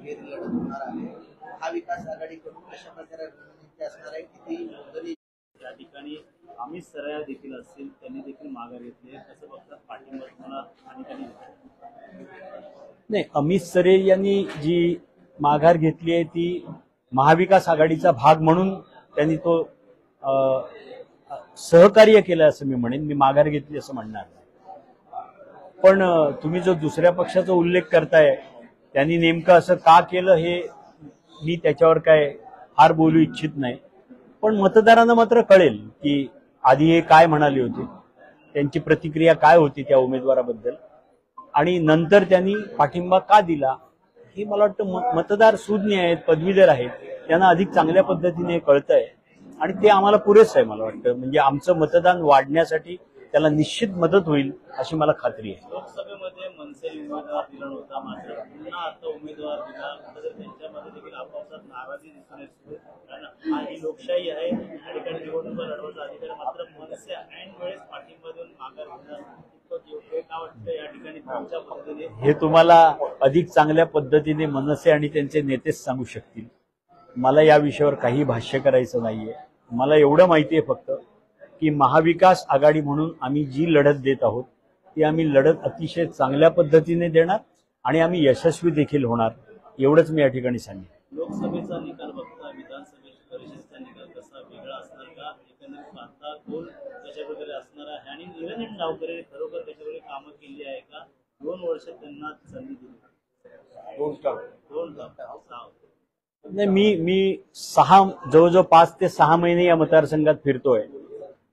दुहेरी लढत होणार आहे. महाविकास आघाडीकडून कशा प्रकारे रणनीती असणार आहे, किती मोदली या ठिकाणी अमित सरया देखील असतील, त्यांनी देखील माघार घेतली. कसं बघतात पाठिंबा तुम्हाला आणि त्यांनी नाही, अमित सरे यांनी जी माघार घेतली आहे ती महाविकास आघाडीचा भाग म्हणून त्यांनी तो सहकार्य केलं असं मी म्हणेन. मी माघार घेतली असं म्हणणार नाही. पण तुम्ही जो दुसऱ्या पक्षाचा उल्लेख करताय त्यांनी नेमकं असं का केलं हे मी त्याच्यावर काय फार बोलू इच्छित नाही. पण मतदारांना मात्र कळेल की आधी हे काय म्हणाले होते, त्यांची प्रतिक्रिया काय होती त्या उमेदवाराबद्दल, आणि नंतर त्यांनी पाठिंबा का दिला हे मला वाटतं मतदार सुज्ञ आहेत, पदवीधर आहेत, त्यांना अधिक चांगल्या पद्धतीने कळतंय आणि ते आम्हाला पुरेसं आहे. मला वाटतं म्हणजे आमचं मतदान वाढण्यासाठी त्याला निश्चित मदत होईल अशी मला खात्री आहे. लोकसभेमध्ये मनसे उमेदवार दिला नव्हता, मात्र पुन्हा आता उमेदवार दिला तर त्यांच्यामध्ये देखील आपापसात नाराजी दिसून येते. कारण ही लोकशाही आहे, या ठिकाणी निवडणुका लढवण्याचा अधिकार, मात्र मनसे ऐन वेळेस पाठिंबा देऊन माघार घेणं का वाटतं या ठिकाणी तुमच्या पद्धतीने? हे तुम्हाला अधिक चांगल्या पद्धतीने मनसे आणि त्यांचे नेतेच सांगू शकतील. मला या विषयावर काही भाष्य करायचं नाहीये. मला एवढं माहिती आहे फक्त की महाविकास आघाडी म्हणून आम्ही जी लढत देत आहोत ती आम्ही लढत अतिशय चांगल्या पद्धतीने देणार आणि आम्ही यशस्वी देखील होणार, एवढंच मी या ठिकाणी सांगेन. लोकसभेचा निकाल बघता विधानसभेच्या परिषदेचा निकाल कसा वेगळा असणार का? एकंदरीत पाहता गोल कशा प्रकारे असणार आहे आणि निरंजन डावकरे खरोखर कशाप्रकारे कामं केली आहे का? 2 वर्ष त्यांना संधी दिली, 2 टर्म नाही, मी जवळजवळ 5 ते 6 महिने या मतदारसंघात फिरतोय.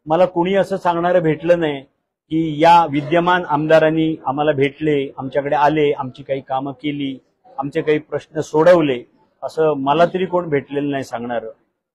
मला कुणी असं सांगणारं भेटलं नाही की या विद्यमान आमदारांनी आम्हाला भेटले, आमच्याकडे आले, आमची काही कामं केली, आमचे काही प्रश्न सोडवले, असं मला तरी कोण भेटलेलं नाही सांगणारं.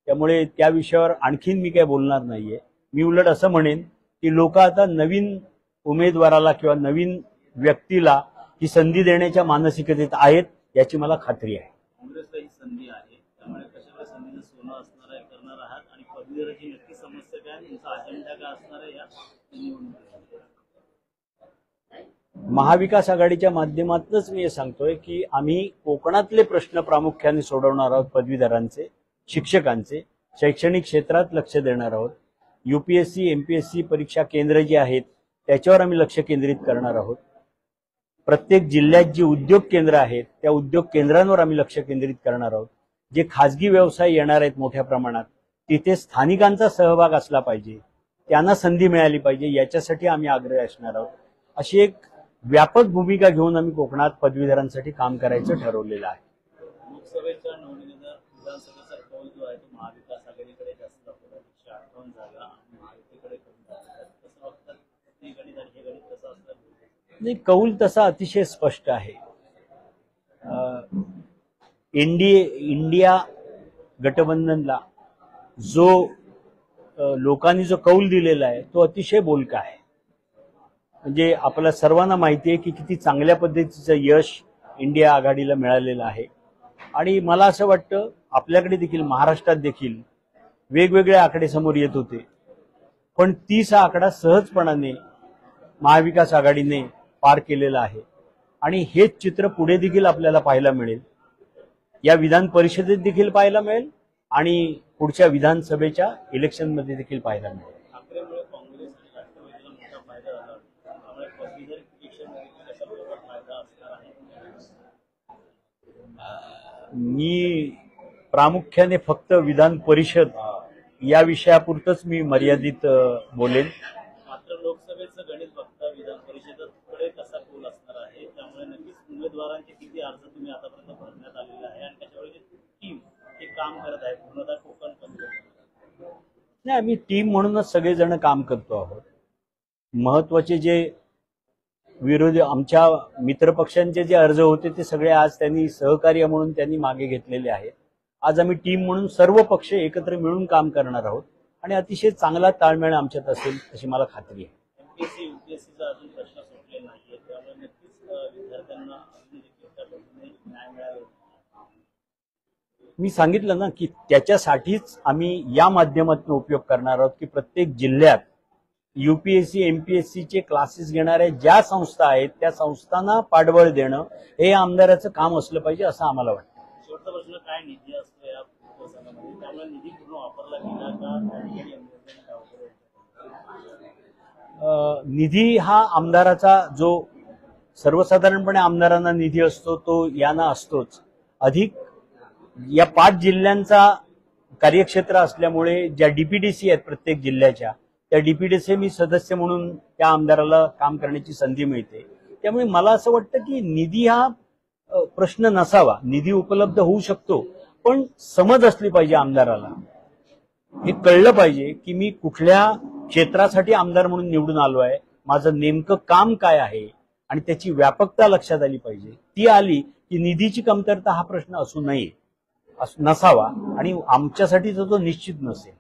त्यामुळे त्या विषयावर आणखीन मी काही बोलणार नाहीये. मी उलट असं म्हणेन की लोक आता नवीन उमेदवाराला किंवा नवीन व्यक्तीला ही संधी देण्याच्या मानसिकतेत आहेत याची मला खात्री आहे. काँग्रेसला ही संधी आहे, त्यामुळे कशाप्रकारे संधीचं सोनं असणार आहे करणार आहात आणि पदवीधराची नक्की समस्या काय, तुमचा अजेंडा काय असणार आहे या निवडणुकीत? महाविकास आघाडीच्या माध्यमातूनच मी हे सांगतोय की आम्ही कोकणातले प्रश्न प्रामुख्याने सोडवणार आहोत. पदवीधरांचे, शिक्षकांचे, शैक्षणिक क्षेत्रात लक्ष देणार आहोत. UPSC MPSC परीक्षा केंद्र जी आहेत त्याच्यावर आम्ही लक्ष केंद्रित करणार आहोत. प्रत्येक जिल्ह्यात जी उद्योग केंद्र आहेत त्या उद्योग केंद्रांवर आम्ही लक्ष केंद्रित करणार आहोत. जे खाजगी व्यवसाय येणार आहेत मोठ्या प्रमाणात तिथे स्थानिकांचा सहभाग असला पाहिजे, त्यांना संधी मिळाली पाहिजे, याच्यासाठी आम्ही आग्रही असणार आहोत. अशी एक व्यापक भूमिका घेऊन आम्ही कोकणात पदवीधरांसाठी काम करायचं ठरवलेलं आहे. लोकसभेच्या निवडणुकीचा विधानसभेचा कौल जो आहे तो महाविकास आघाडीकडे जास्त दाखवला. 158 जागा महायुतीकडे कमी जागा. कसं बघतात ते गणित आणि हे गणित कसं असतं? नाही, कौल तसा अतिशय स्पष्ट आहे. इंडिया गठबंधनला जो लोकांनी जो कौल दिलेला आहे तो अतिशय बोलका आहे. म्हणजे आपल्या सर्वांना माहिती आहे की किती चांगल्या पद्धतीचं यश इंडिया आघाडीला मिळालेलं आहे. आणि मला असं वाटतं आपल्याकडे देखील महाराष्ट्रात देखील वेगवेगळे आकडे समोर येत होते, पण 30 हा आकडा सहजपणाने महाविकास आघाडीने पार केलेला आहे. आणि हेच चित्र पुढे देखील आपल्याला पाहायला मिळेल, या विधान परिषदेत देखील पाहायला मिळेल आणि पुढच्या विधानसभेच्या इलेक्शनमध्ये देखील पाहायला मिळेल. ठाकरेमुळे काँग्रेस आणि राष्ट्रवादीला मोठा फायदा झाला, त्यामुळे पदवीधर कशा प्रकारे फायदा असणार आहे? मी प्रामुख्याने फक्त विधान परिषद या विषयापुरतच मी मर्यादित बोलेन. मात्र लोकसभेचं गणित बघता विधान परिषदेकडे कसा कौल असणार आहे, त्यामुळे नक्कीच उमेदवारांचे किती अर्ज तुम्ही आतापर्यंत भरण्यात आलेले आहे आणि त्याच्यावर टीम हे काम करत आहे पूर्णतः कोकण कमी? नाही, आम्ही टीम म्हणूनच सगळेजण काम करतो आहोत. महत्वाचे जे विरोधी आमच्या मित्रपक्षांचे जे अर्ज होते ते सगळे आज त्यांनी सहकार्य म्हणून त्यांनी मागे घेतलेले आहेत. आज आम्ही टीम म्हणून सर्व पक्ष एकत्र मिळून काम करणार आहोत आणि अतिशय चांगला ताळमेळ आमच्यात असेल अशी मला खात्री आहे. MPSC UPSCचा अजून प्रश्न सुटले नाहीये, त्यामुळे नक्कीच विद्यार्थ्यांना न्याय मिळाला. मी सांगितलं ना की त्याच्यासाठीच आम्ही या माध्यमातून उपयोग करणार आहोत की प्रत्येक जिल्ह्यात UPSC MPSC चे क्लासेस घेणाऱ्या ज्या संस्था आहेत त्या संस्थांना पाठबळ देणं हे आमदाराचं काम असलं पाहिजे असं आम्हाला वाटतं. शेवटचा प्रश्न, काय निधी असतो या प्रशासनामध्ये, त्यामुळे निधी पूर्ण वापरला गेला का त्या ठिकाणी आमदारांनी गाव केलं? निधी हा आमदाराचा जो सर्वसाधारणपणे आमदारांना निधी असतो तो यांना असतोच. अधिक या 5 जिल्ह्यांचा कार्यक्षेत्र असल्यामुळे ज्या DPDC आहेत प्रत्येक जिल्ह्याच्या, त्या DPDC मी सदस्य म्हणून त्या आमदाराला काम करण्याची संधी मिळते. त्यामुळे मला असं वाटतं की निधी हा प्रश्न नसावा. निधी उपलब्ध होऊ शकतो, पण समज असली पाहिजे आमदाराला. हे कळलं पाहिजे की मी कुठल्या क्षेत्रासाठी आमदार म्हणून निवडून आलो आहे, माझं नेमकं काम काय आहे आणि त्याची व्यापकता लक्षात आली पाहिजे. ती आली की निधीची कमतरता हा प्रश्न असू नये, नसावा आणि आमच्यासाठी तर तो निश्चित नसेल.